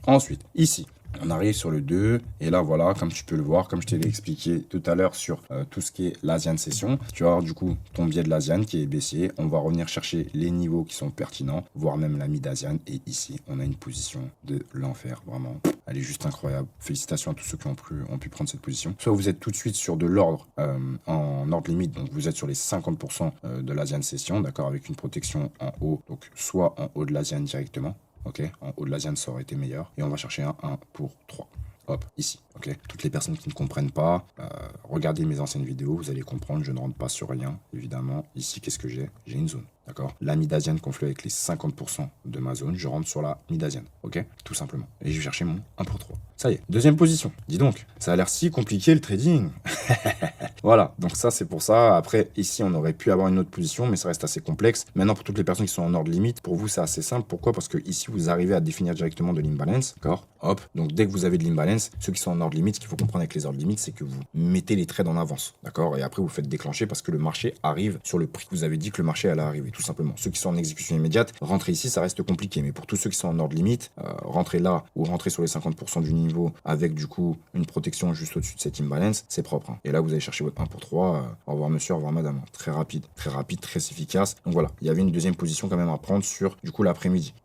Ensuite, ici, on arrive sur le 2, et là, voilà, comme tu peux le voir, comme je t'ai expliqué tout à l'heure sur tout ce qui est l'Asian Session, tu vas avoir du coup ton biais de l'Asian qui est baissier. On va revenir chercher les niveaux qui sont pertinents, voire même la mid-Asian. Et ici, on a une position de l'enfer, vraiment. Elle est juste incroyable. Félicitations à tous ceux qui ont pu prendre cette position. Soit vous êtes tout de suite sur de l'ordre en ordre limite, donc vous êtes sur les 50% de l'Asian Session, d'accord, avec une protection en haut, donc soit en haut de l'Asian directement. Ok, en haut de l'Asian, ça aurait été meilleur. Et on va chercher un 1 pour 3. Hop, ici, ok. Toutes les personnes qui ne comprennent pas, regardez mes anciennes vidéos, vous allez comprendre, je ne rentre pas sur rien, évidemment. Ici, qu'est-ce que j'ai? J'ai une zone, d'accord. La mid-Asian conflue avec les 50% de ma zone, je rentre sur la mid-Asian, ok. Tout simplement. Et je vais chercher mon 1 pour 3. Ça y est, deuxième position. Dis donc, ça a l'air si compliqué le trading. Voilà, donc ça c'est pour ça. Après, ici on aurait pu avoir une autre position, mais ça reste assez complexe. Maintenant, pour toutes les personnes qui sont en ordre limite, pour vous c'est assez simple. Pourquoi? Parce que ici vous arrivez à définir directement de l'imbalance, d'accord? Hop, donc dès que vous avez de l'imbalance, ceux qui sont en ordre limite, ce qu'il faut comprendre avec les ordres limites, c'est que vous mettez les trades en avance, d'accord? Et après vous faites déclencher parce que le marché arrive sur le prix que vous avez dit que le marché allait arriver, tout simplement. Ceux qui sont en exécution immédiate, rentrer ici, ça reste compliqué. Mais pour tous ceux qui sont en ordre limite, rentrer là ou rentrer sur les 50% du niveau avec du coup une protection juste au-dessus de cette imbalance, c'est propre, hein. Et là vous allez chercher votre 1 pour 3. Au revoir monsieur, au revoir madame. Très rapide, très efficace. Donc voilà, il y avait une deuxième position quand même à prendre sur du coup l'après-midi.